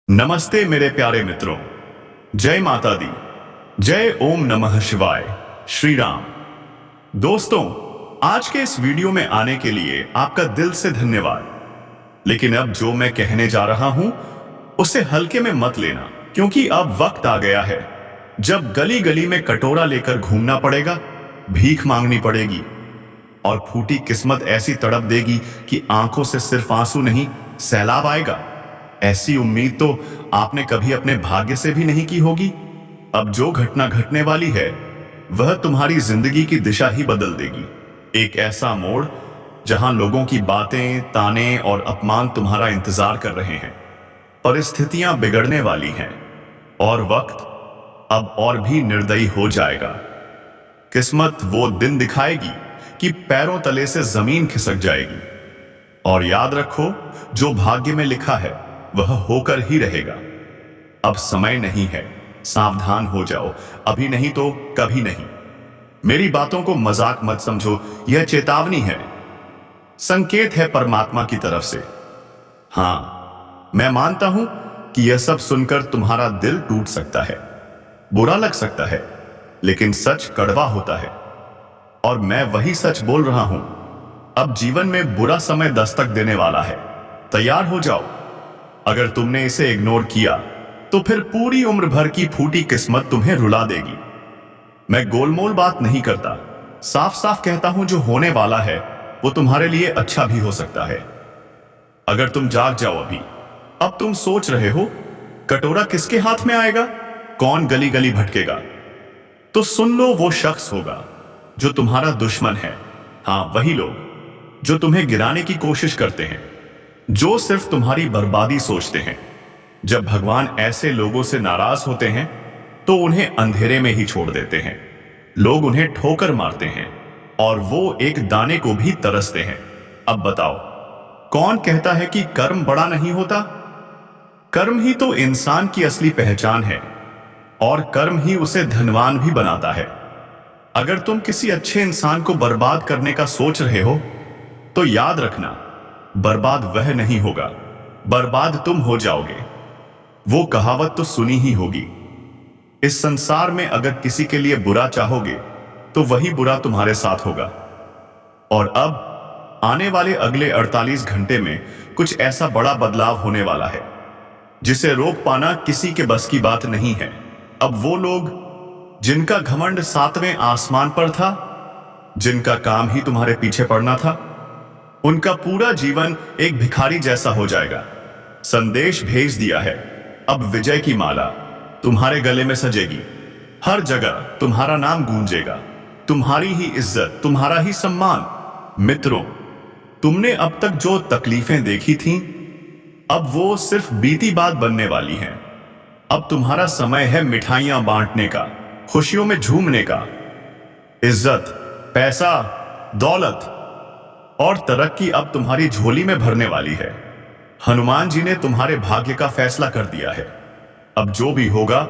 नमस्ते मेरे प्यारे मित्रों। जय माता दी। जय ओम नमः शिवाय। श्री राम। दोस्तों, आज के इस वीडियो में आने के लिए आपका दिल से धन्यवाद। लेकिन अब जो मैं कहने जा रहा हूं उसे हल्के में मत लेना, क्योंकि अब वक्त आ गया है जब गली गली में कटोरा लेकर घूमना पड़ेगा, भीख मांगनी पड़ेगी और फूटी किस्मत ऐसी तड़प देगी कि आंखों से सिर्फ आंसू नहीं, सैलाब आएगा। ऐसी उम्मीद तो आपने कभी अपने भाग्य से भी नहीं की होगी। अब जो घटना घटने वाली है वह तुम्हारी जिंदगी की दिशा ही बदल देगी। एक ऐसा मोड़ जहां लोगों की बातें, ताने और अपमान तुम्हारा इंतजार कर रहे हैं। परिस्थितियां बिगड़ने वाली हैं और वक्त अब और भी निर्दयी हो जाएगा। किस्मत वो दिन दिखाएगी कि पैरों तले से जमीन खिसक जाएगी। और याद रखो, जो भाग्य में लिखा है वह होकर ही रहेगा। अब समय नहीं है, सावधान हो जाओ, अभी नहीं तो कभी नहीं। मेरी बातों को मजाक मत समझो, यह चेतावनी है, संकेत है परमात्मा की तरफ से। हां, मैं मानता हूं कि यह सब सुनकर तुम्हारा दिल टूट सकता है, बुरा लग सकता है, लेकिन सच कड़वा होता है और मैं वही सच बोल रहा हूं। अब जीवन में बुरा समय दस्तक देने वाला है, तैयार हो जाओ। अगर तुमने इसे इग्नोर किया तो फिर पूरी उम्र भर की फूटी किस्मत तुम्हें रुला देगी। मैं गोलमोल बात नहीं करता, साफ साफ कहता हूं, जो होने वाला है वो तुम्हारे लिए अच्छा भी हो सकता है अगर तुम जाग जाओ अभी। अब तुम सोच रहे हो कटोरा किसके हाथ में आएगा, कौन गली गली भटकेगा, तो सुन लो, वो शख्स होगा जो तुम्हारा दुश्मन है। हां, वही लोग जो तुम्हें गिराने की कोशिश करते हैं, जो सिर्फ तुम्हारी बर्बादी सोचते हैं। जब भगवान ऐसे लोगों से नाराज होते हैं तो उन्हें अंधेरे में ही छोड़ देते हैं। लोग उन्हें ठोकर मारते हैं और वो एक दाने को भी तरसते हैं। अब बताओ, कौन कहता है कि कर्म बड़ा नहीं होता? कर्म ही तो इंसान की असली पहचान है और कर्म ही उसे धनवान भी बनाता है। अगर तुम किसी अच्छे इंसान को बर्बाद करने का सोच रहे हो तो याद रखना, बर्बाद वह नहीं होगा, बर्बाद तुम हो जाओगे। वो कहावत तो सुनी ही होगी, इस संसार में अगर किसी के लिए बुरा चाहोगे तो वही बुरा तुम्हारे साथ होगा। और अब आने वाले अगले 48 घंटे में कुछ ऐसा बड़ा बदलाव होने वाला है जिसे रोक पाना किसी के बस की बात नहीं है। अब वो लोग जिनका घमंड 7वें आसमान पर था, जिनका काम ही तुम्हारे पीछे पड़ना था, उनका पूरा जीवन एक भिखारी जैसा हो जाएगा। संदेश भेज दिया है, अब विजय की माला तुम्हारे गले में सजेगी। हर जगह तुम्हारा नाम गूंजेगा, तुम्हारी ही इज्जत, तुम्हारा ही सम्मान। मित्रों, तुमने अब तक जो तकलीफें देखी थीं, अब वो सिर्फ बीती बात बनने वाली हैं। अब तुम्हारा समय है मिठाइयां बांटने का, खुशियों में झूमने का। इज्जत, पैसा, दौलत और तरक्की अब तुम्हारी झोली में भरने वाली है। हनुमान जी ने तुम्हारे भाग्य का फैसला कर दिया है। अब जो भी होगा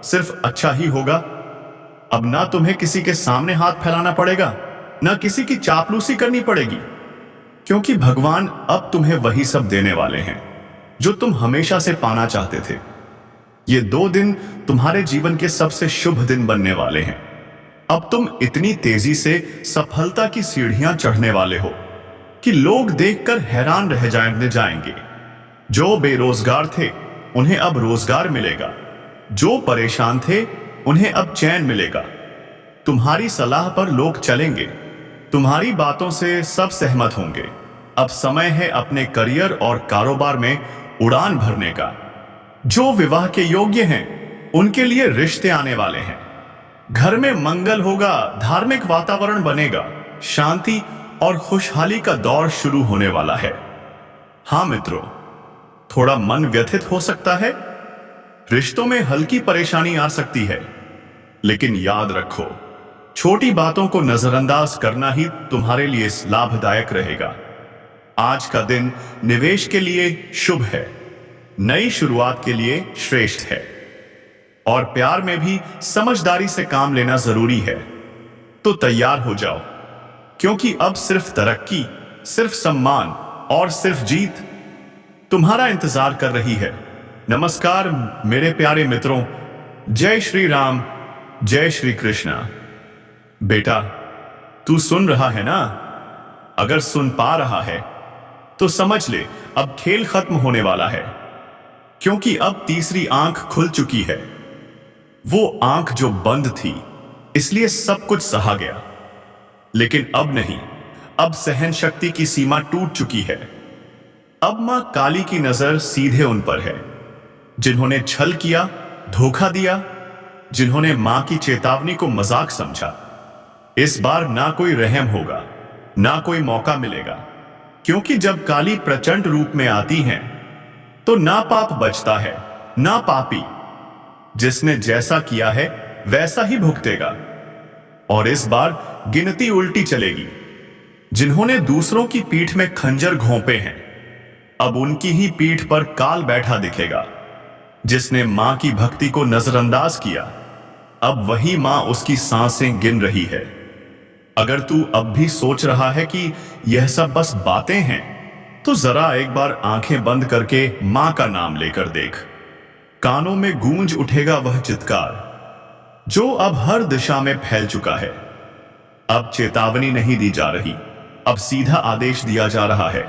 सिर्फ अच्छा ही होगा। अब ना तुम्हें किसी के सामने हाथ फैलाना पड़ेगा, ना किसी की चापलूसी करनी पड़ेगी, क्योंकि भगवान अब तुम्हें वही सब देने वाले हैं जो तुम हमेशा से पाना चाहते थे। ये 2 दिन तुम्हारे जीवन के सबसे शुभ दिन बनने वाले हैं। अब तुम इतनी तेजी से सफलता की सीढ़ियां चढ़ने वाले हो कि लोग देखकर हैरान रह जाएंगे। जो बेरोजगार थे उन्हें अब रोजगार मिलेगा, जो परेशान थे उन्हें अब चैन मिलेगा। तुम्हारी सलाह पर लोग चलेंगे, तुम्हारी बातों से सब सहमत होंगे। अब समय है अपने करियर और कारोबार में उड़ान भरने का। जो विवाह के योग्य हैं उनके लिए रिश्ते आने वाले हैं। घर में मंगल होगा, धार्मिक वातावरण बनेगा, शांति और खुशहाली का दौर शुरू होने वाला है। हां मित्रों, थोड़ा मन व्यथित हो सकता है, रिश्तों में हल्की परेशानी आ सकती है, लेकिन याद रखो, छोटी बातों को नजरअंदाज करना ही तुम्हारे लिए लाभदायक रहेगा। आज का दिन निवेश के लिए शुभ है, नई शुरुआत के लिए श्रेष्ठ है और प्यार में भी समझदारी से काम लेना जरूरी है। तो तैयार हो जाओ, क्योंकि अब सिर्फ तरक्की, सिर्फ सम्मान और सिर्फ जीत तुम्हारा इंतजार कर रही है। नमस्कार मेरे प्यारे मित्रों, जय श्री राम, जय श्री कृष्णा। बेटा, तू सुन रहा है ना? अगर सुन पा रहा है तो समझ ले अब खेल खत्म होने वाला है, क्योंकि अब तीसरी आंख खुल चुकी है। वो आंख जो बंद थी इसलिए सब कुछ सहा गया, लेकिन अब नहीं। अब सहन शक्ति की सीमा टूट चुकी है। अब मां काली की नजर सीधे उन पर है जिन्होंने छल किया, धोखा दिया, जिन्होंने मां की चेतावनी को मजाक समझा। इस बार ना कोई रहम होगा, ना कोई मौका मिलेगा, क्योंकि जब काली प्रचंड रूप में आती हैं तो ना पाप बचता है, ना पापी। जिसने जैसा किया है वैसा ही भुगतेगा। और इस बार गिनती उल्टी चलेगी। जिन्होंने दूसरों की पीठ में खंजर घोंपे हैं, अब उनकी ही पीठ पर काल बैठा दिखेगा। जिसने मां की भक्ति को नजरअंदाज किया, अब वही मां उसकी सांसें गिन रही है। अगर तू अब भी सोच रहा है कि यह सब बस बातें हैं, तो जरा एक बार आंखें बंद करके मां का नाम लेकर देख। कानों में गूंज उठेगा वह चित्कार जो अब हर दिशा में फैल चुका है। अब चेतावनी नहीं दी जा रही, अब सीधा आदेश दिया जा रहा है।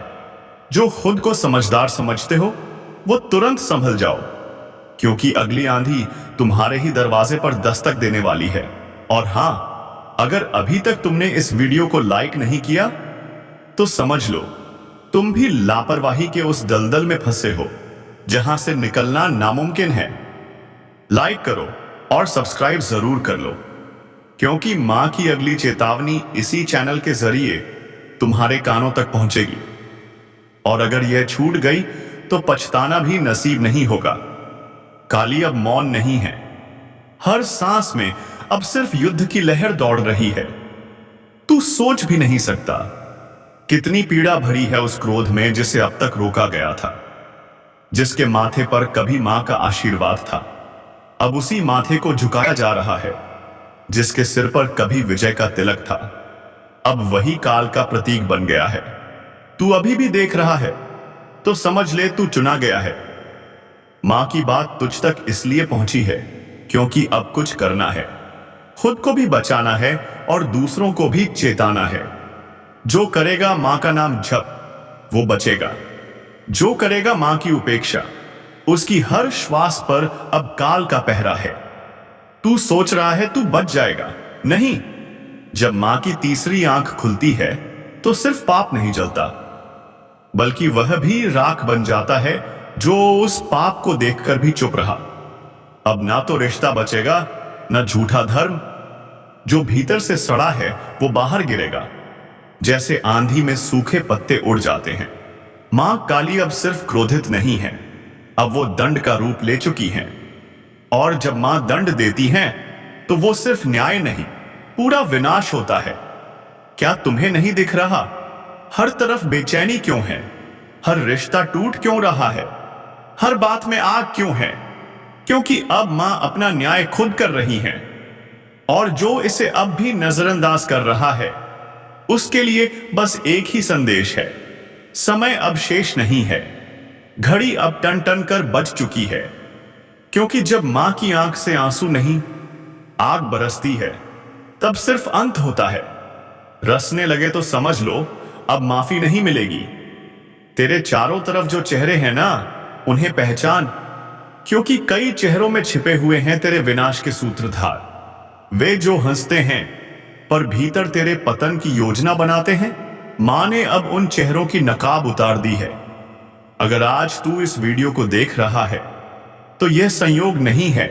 जो खुद को समझदार समझते हो वो तुरंत संभल जाओ, क्योंकि अगली आंधी तुम्हारे ही दरवाजे पर दस्तक देने वाली है। और हां, अगर अभी तक तुमने इस वीडियो को लाइक नहीं किया तो समझ लो तुम भी लापरवाही के उस दलदल में फंसे हो जहां से निकलना नामुमकिन है। लाइक करो और सब्सक्राइब जरूर कर लो, क्योंकि मां की अगली चेतावनी इसी चैनल के जरिए तुम्हारे कानों तक पहुंचेगी। और अगर यह छूट गई तो पछताना भी नसीब नहीं होगा। काली अब मौन नहीं है। हर सांस में अब सिर्फ युद्ध की लहर दौड़ रही है। तू सोच भी नहीं सकता कितनी पीड़ा भरी है उस क्रोध में जिसे अब तक रोका गया था। जिसके माथे पर कभी मां का आशीर्वाद था, अब उसी माथे को झुकाया जा रहा है। जिसके सिर पर कभी विजय का तिलक था, अब वही काल का प्रतीक बन गया है। तू अभी भी देख रहा है तो समझ ले तू चुना गया है। मां की बात तुझ तक इसलिए पहुंची है क्योंकि अब कुछ करना है। खुद को भी बचाना है और दूसरों को भी चेताना है। जो करेगा मां का नाम जप वो बचेगा। जो करेगा मां की उपेक्षा, उसकी हर श्वास पर अब काल का पहरा है। तू सोच रहा है तू बच जाएगा, नहीं। जब मां की तीसरी आंख खुलती है तो सिर्फ पाप नहीं जलता, बल्कि वह भी राख बन जाता है जो उस पाप को देखकर भी चुप रहा। अब ना तो रिश्ता बचेगा, ना झूठा धर्म। जो भीतर से सड़ा है वो बाहर गिरेगा, जैसे आंधी में सूखे पत्ते उड़ जाते हैं। मां काली अब सिर्फ क्रोधित नहीं है, अब वो दंड का रूप ले चुकी हैं। और जब मां दंड देती हैं तो वो सिर्फ न्याय नहीं, पूरा विनाश होता है। क्या तुम्हें नहीं दिख रहा? हर तरफ बेचैनी क्यों है? हर रिश्ता टूट क्यों रहा है? हर बात में आग क्यों है? क्योंकि अब मां अपना न्याय खुद कर रही हैं। और जो इसे अब भी नजरअंदाज कर रहा है उसके लिए बस एक ही संदेश है, समय अब शेष नहीं है। घड़ी अब टन टन कर बज चुकी है, क्योंकि जब मां की आंख से आंसू नहीं आग बरसती है तब सिर्फ अंत होता है। रसने लगे तो समझ लो अब माफी नहीं मिलेगी। तेरे चारों तरफ जो चेहरे हैं ना, उन्हें पहचान, क्योंकि कई चेहरों में छिपे हुए हैं तेरे विनाश के सूत्रधार। वे जो हंसते हैं पर भीतर तेरे पतन की योजना बनाते हैं। मां ने अब उन चेहरों की नकाब उतार दी है। अगर आज तू इस वीडियो को देख रहा है तो यह संयोग नहीं है,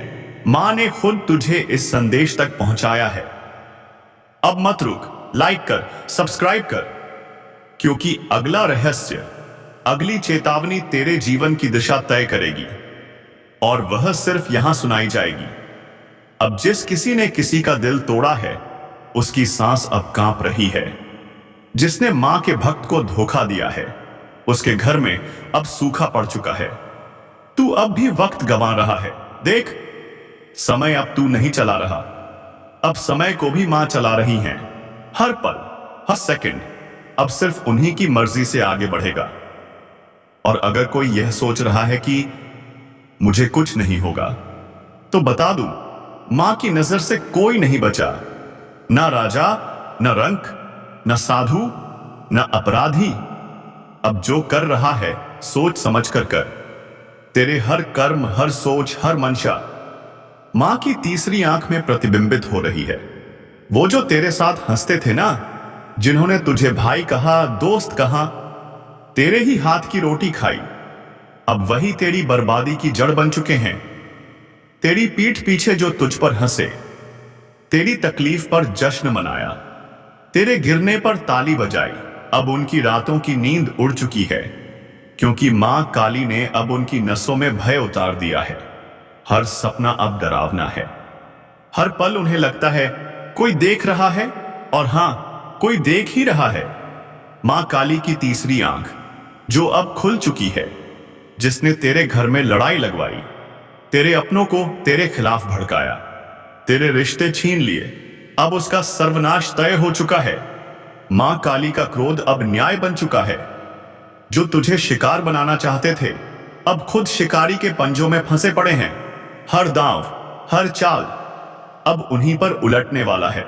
मां ने खुद तुझे इस संदेश तक पहुंचाया है। अब मत रुक, लाइक कर, सब्सक्राइब कर, क्योंकि अगला रहस्य, अगली चेतावनी तेरे जीवन की दिशा तय करेगी। और वह सिर्फ यहां सुनाई जाएगी। अब जिस किसी ने किसी का दिल तोड़ा है उसकी सांस अब कांप रही है। जिसने मां के भक्त को धोखा दिया है उसके घर में अब सूखा पड़ चुका है। तू अब भी वक्त गंवा रहा है। देख, समय अब तू नहीं चला रहा, अब समय को भी मां चला रही हैं। हर पल, हर सेकंड अब सिर्फ उन्हीं की मर्जी से आगे बढ़ेगा। और अगर कोई यह सोच रहा है कि मुझे कुछ नहीं होगा। तो बता दूं, मां की नजर से कोई नहीं बचा, ना राजा, न रंक, न साधु, न अपराधी। अब जो कर रहा है सोच समझ कर। तेरे हर कर्म, हर सोच, हर मंशा मां की तीसरी आंख में प्रतिबिंबित हो रही है। वो जो तेरे साथ हंसते थे ना, जिन्होंने तुझे भाई कहा, दोस्त कहा, तेरे ही हाथ की रोटी खाई, अब वही तेरी बर्बादी की जड़ बन चुके हैं। तेरी पीठ पीछे जो तुझ पर हंसे, तेरी तकलीफ पर जश्न मनाया, तेरे गिरने पर ताली बजाई, अब उनकी रातों की नींद उड़ चुकी है, क्योंकि मां काली ने अब उनकी नसों में भय उतार दिया है। हर सपना अब डरावना है। हर पल उन्हें लगता है कोई देख रहा है, और हां, कोई देख ही रहा है। मां काली की तीसरी आंख जो अब खुल चुकी है, जिसने तेरे घर में लड़ाई लगवाई, तेरे अपनों को तेरे खिलाफ भड़काया, तेरे रिश्ते छीन लिए, अब उसका सर्वनाश तय हो चुका है। मां काली का क्रोध अब न्याय बन चुका है। जो तुझे शिकार बनाना चाहते थे, अब खुद शिकारी के पंजों में फंसे पड़े हैं। हर दांव, हर चाल अब उन्हीं पर उलटने वाला है।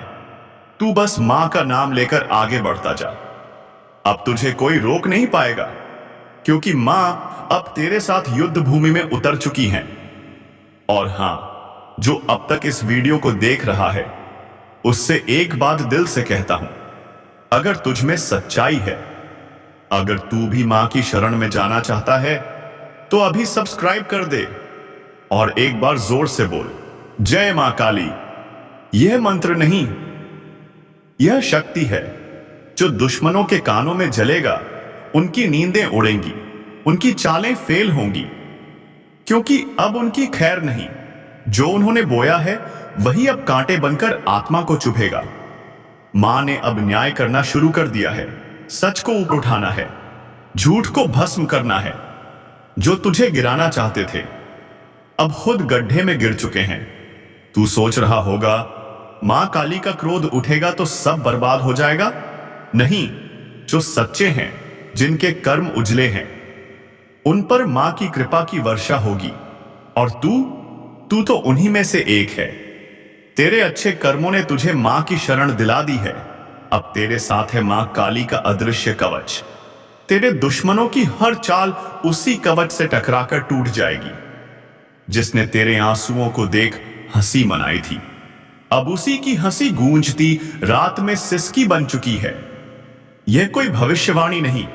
तू बस मां का नाम लेकर आगे बढ़ता जा। अब तुझे कोई रोक नहीं पाएगा, क्योंकि मां अब तेरे साथ युद्ध भूमि में उतर चुकी हैं। और हां, जो अब तक इस वीडियो को देख रहा है, उससे एक बात दिल से कहता हूं, अगर तुझ में सच्चाई है, अगर तू भी मां की शरण में जाना चाहता है, तो अभी सब्सक्राइब कर दे और एक बार जोर से बोल, जय मां काली। यह मंत्र नहीं, यह शक्ति है जो दुश्मनों के कानों में जलेगा, उनकी नींदें उड़ेंगी, उनकी चालें फेल होंगी, क्योंकि अब उनकी खैर नहीं। जो उन्होंने बोया है वही अब कांटे बनकर आत्मा को चुभेगा। मां ने अब न्याय करना शुरू कर दिया है। सच को ऊपर उठाना है, झूठ को भस्म करना है। जो तुझे गिराना चाहते थे, अब खुद गड्ढे में गिर चुके हैं। तू सोच रहा होगा मां काली का क्रोध उठेगा तो सब बर्बाद हो जाएगा। नहीं, जो सच्चे हैं, जिनके कर्म उजले हैं, उन पर मां की कृपा की वर्षा होगी। और तू तो उन्हीं में से एक है। तेरे अच्छे कर्मों ने तुझे मां की शरण दिला दी है। अब तेरे साथ है मां काली का अदृश्य कवच। तेरे दुश्मनों की हर चाल उसी कवच से टकराकर टूट जाएगी, जिसने तेरे आंसुओं को देख हंसी मनाई थी। अब उसी की हंसी गूंजती रात में सिसकी बन चुकी है। यह कोई भविष्यवाणी नहीं,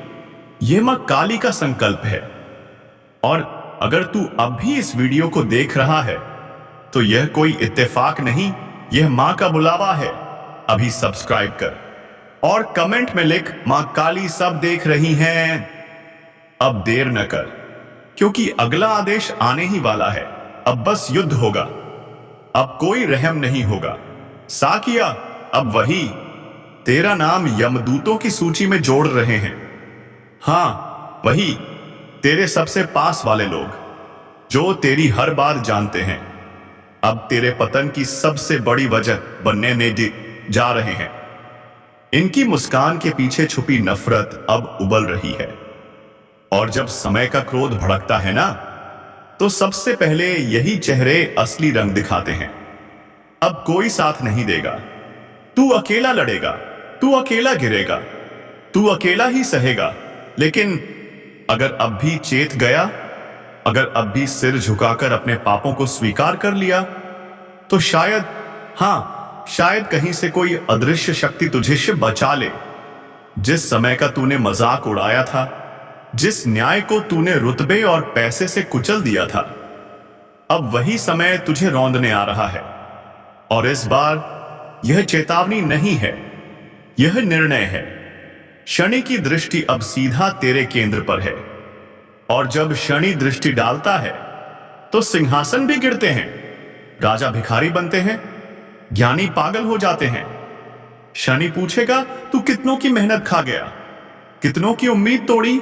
यह मां काली का संकल्प है। और अगर तू अब भी इस वीडियो को देख रहा है, तो यह कोई इत्तेफाक नहीं, यह मां का बुलावा है। अभी सब्सक्राइब कर और कमेंट में लिख, मां काली सब देख रही हैं। अब देर न कर, क्योंकि अगला आदेश आने ही वाला है। अब बस युद्ध होगा, अब कोई रहम नहीं होगा। साकिया, अब वही तेरा नाम यमदूतों की सूची में जोड़ रहे हैं। हां, वही तेरे सबसे पास वाले लोग, जो तेरी हर बात जानते हैं, अब तेरे पतन की सबसे बड़ी वजह बनने जा रहे हैं। इनकी मुस्कान के पीछे छुपी नफरत अब उबल रही है। और जब समय का क्रोध भड़कता है ना, तो सबसे पहले यही चेहरे असली रंग दिखाते हैं। अब कोई साथ नहीं देगा। तू अकेला लड़ेगा, तू अकेला गिरेगा, तू अकेला ही सहेगा। लेकिन अगर अब भी चेत गया, अगर अब भी सिर झुकाकर अपने पापों को स्वीकार कर लिया, तो शायद, हां, शायद कहीं से कोई अदृश्य शक्ति तुझे से बचा ले। जिस समय का तूने मजाक उड़ाया था, जिस न्याय को तूने रुतबे और पैसे से कुचल दिया था, अब वही समय तुझे रौंदने आ रहा है। और इस बार यह चेतावनी नहीं है, यह निर्णय है। शनि की दृष्टि अब सीधा तेरे केंद्र पर है। और जब शनि दृष्टि डालता है, तो सिंहासन भी गिरते हैं, राजा भिखारी बनते हैं, ज्ञानी पागल हो जाते हैं। शनि पूछेगा, तू कितनों की मेहनत खा गया, कितनों की उम्मीद तोड़ी,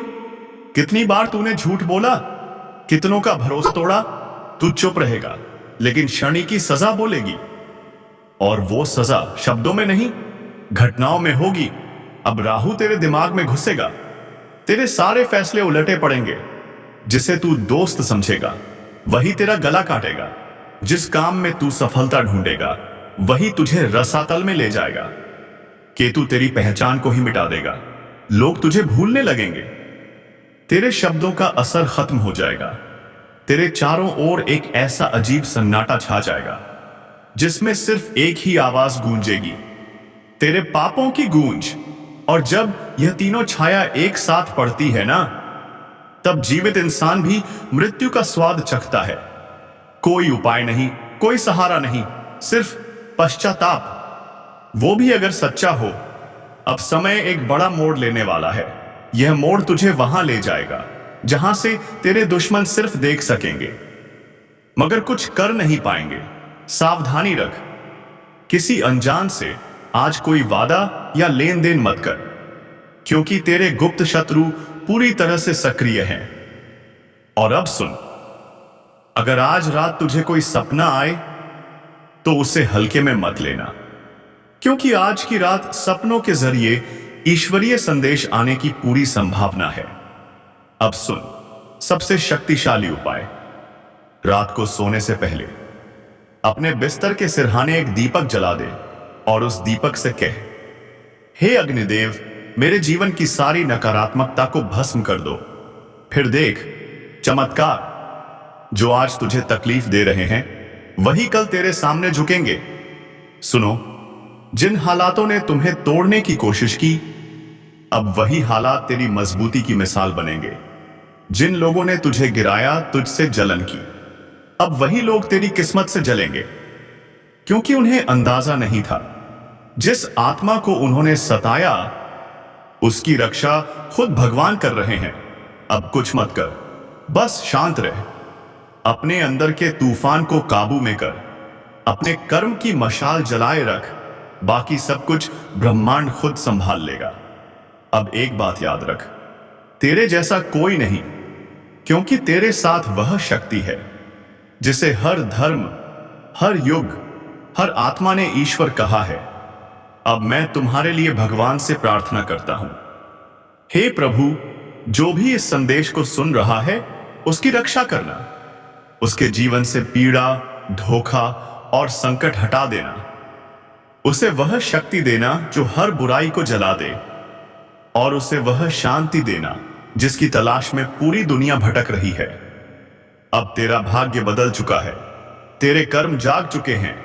कितनी बार तूने झूठ बोला, कितनों का भरोसा तोड़ा। तू चुप रहेगा, लेकिन शनि की सजा बोलेगी। और वो सजा शब्दों में नहीं, घटनाओं में होगी। अब राहु तेरे दिमाग में घुसेगा, तेरे सारे फैसले उलटे पड़ेंगे। जिसे तू दोस्त समझेगा, वही तेरा गला काटेगा। जिस काम में तू सफलता ढूंढेगा वही तुझे रसातल में ले जाएगा। केतु तेरी पहचान को ही मिटा देगा। लोग तुझे भूलने लगेंगे। तेरे शब्दों का असर खत्म हो जाएगा। तेरे चारों ओर एक ऐसा अजीब सन्नाटा छा जाएगा जिसमें सिर्फ एक ही आवाज गूंजेगी, तेरे पापों की गूंज। और जब यह तीनों छाया एक साथ पड़ती है ना, तब जीवित इंसान भी मृत्यु का स्वाद चखता है। कोई उपाय नहीं, कोई सहारा नहीं, सिर्फ पश्चाताप, वो भी अगर सच्चा हो। अब समय एक बड़ा मोड़ लेने वाला है। यह मोड़ तुझे वहां ले जाएगा जहां से तेरे दुश्मन सिर्फ देख सकेंगे मगर कुछ कर नहीं पाएंगे। सावधानी रख, किसी अनजान से आज कोई वादा या लेन देन मत कर, क्योंकि तेरे गुप्त शत्रु पूरी तरह से सक्रिय हैं। और अब सुन, अगर आज रात तुझे कोई सपना आए तो उसे हल्के में मत लेना, क्योंकि आज की रात सपनों के जरिए ईश्वरीय संदेश आने की पूरी संभावना है। अब सुन, सबसे शक्तिशाली उपाय। रात को सोने से पहले अपने बिस्तर के सिरहाने एक दीपक जला दे और उस दीपक से कह, हे अग्निदेव, मेरे जीवन की सारी नकारात्मकता को भस्म कर दो। फिर देख, चमत्कार। जो आज तुझे तकलीफ दे रहे हैं वही कल तेरे सामने झुकेंगे। सुनो, जिन हालातों ने तुम्हें तोड़ने की कोशिश की, अब वही हालात तेरी मजबूती की मिसाल बनेंगे। जिन लोगों ने तुझे गिराया, तुझसे जलन की, अब वही लोग तेरी किस्मत से जलेंगे, क्योंकि उन्हें अंदाजा नहीं था जिस आत्मा को उन्होंने सताया उसकी रक्षा खुद भगवान कर रहे हैं। अब कुछ मत कर, बस शांत रह। अपने अंदर के तूफान को काबू में कर, अपने कर्म की मशाल जलाए रख, बाकी सब कुछ ब्रह्मांड खुद संभाल लेगा। अब एक बात याद रख, तेरे जैसा कोई नहीं, क्योंकि तेरे साथ वह शक्ति है जिसे हर धर्म, हर युग, हर आत्मा ने ईश्वर कहा है। अब मैं तुम्हारे लिए भगवान से प्रार्थना करता हूं, हे प्रभु, जो भी इस संदेश को सुन रहा है उसकी रक्षा करना, उसके जीवन से पीड़ा, धोखा और संकट हटा देना। उसे वह शक्ति देना जो हर बुराई को जला दे, और उसे वह शांति देना जिसकी तलाश में पूरी दुनिया भटक रही है। अब तेरा भाग्य बदल चुका है, तेरे कर्म जाग चुके हैं,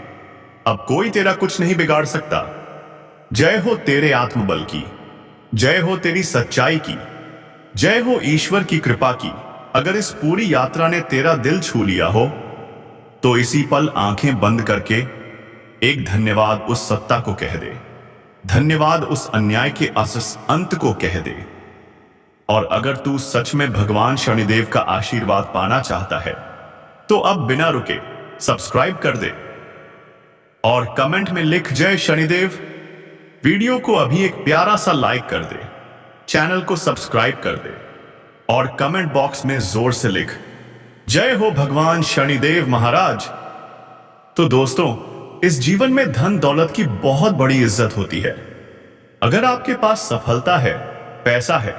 अब कोई तेरा कुछ नहीं बिगाड़ सकता। जय हो तेरे आत्मबल की, जय हो तेरी सच्चाई की, जय हो ईश्वर की कृपा की। अगर इस पूरी यात्रा ने तेरा दिल छू लिया हो तो इसी पल आंखें बंद करके एक धन्यवाद उस सत्ता को कह दे, धन्यवाद उस अन्याय के अंत को कह दे। और अगर तू सच में भगवान शनिदेव का आशीर्वाद पाना चाहता है तो अब बिना रुके सब्सक्राइब कर दे और कमेंट में लिख जय शनिदेव। वीडियो को अभी एक प्यारा सा लाइक कर दे, चैनल को सब्सक्राइब कर दे और कमेंट बॉक्स में जोर से लिख जय हो भगवान शनिदेव महाराज। तो दोस्तों, इस जीवन में धन दौलत की बहुत बड़ी इज्जत होती है। अगर आपके पास सफलता है, पैसा है,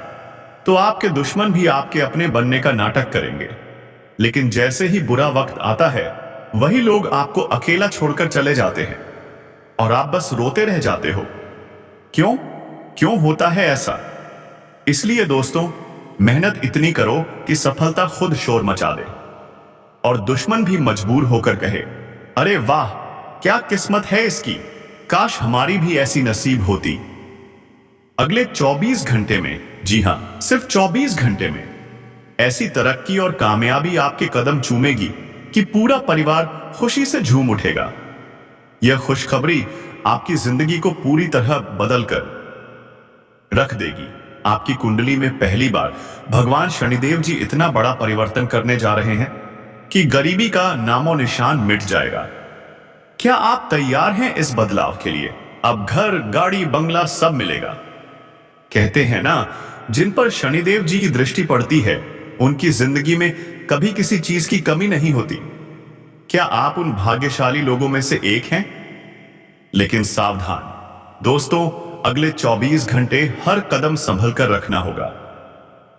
तो आपके दुश्मन भी आपके अपने बनने का नाटक करेंगे। लेकिन जैसे ही बुरा वक्त आता है, वही लोग आपको अकेला छोड़कर चले जाते हैं और आप बस रोते रह जाते हो। क्यों होता है ऐसा? इसलिए दोस्तों, मेहनत इतनी करो कि सफलता खुद शोर मचा दे और दुश्मन भी मजबूर होकर कहे, अरे वाह, क्या किस्मत है इसकी, काश हमारी भी ऐसी नसीब होती। अगले 24 घंटे में, जी हां, सिर्फ 24 घंटे में ऐसी तरक्की और कामयाबी आपके कदम चूमेगी कि पूरा परिवार खुशी से झूम उठेगा। यह खुशखबरी आपकी जिंदगी को पूरी तरह बदल कर रख देगी। आपकी कुंडली में पहली बार भगवान शनिदेव जी इतना बड़ा परिवर्तन करने जा रहे हैं कि गरीबी का नामो निशान मिट जाएगा। क्या आप तैयार हैं इस बदलाव के लिए? अब घर, गाड़ी, बंगला सब मिलेगा। कहते हैं ना, जिन पर शनिदेव जी की दृष्टि पड़ती है उनकी जिंदगी में कभी किसी चीज की कमी नहीं होती। क्या आप उन भाग्यशाली लोगों में से एक हैं? लेकिन सावधान दोस्तों, अगले 24 घंटे हर कदम संभल कर रखना होगा,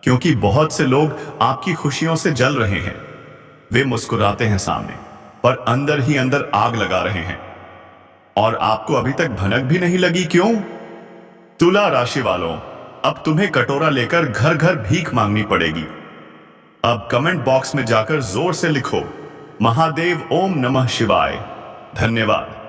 क्योंकि बहुत से लोग आपकी खुशियों से जल रहे हैं। वे मुस्कुराते हैं सामने, पर अंदर ही अंदर आग लगा रहे हैं। और आपको अभी तक भनक भी नहीं लगी, क्यों? तुला राशि वालों, अब तुम्हें कटोरा लेकर घर घर भीख मांगनी पड़ेगी। अब कमेंट बॉक्स में जाकर जोर से लिखो, महादेव ओम नमः शिवाय। धन्यवाद।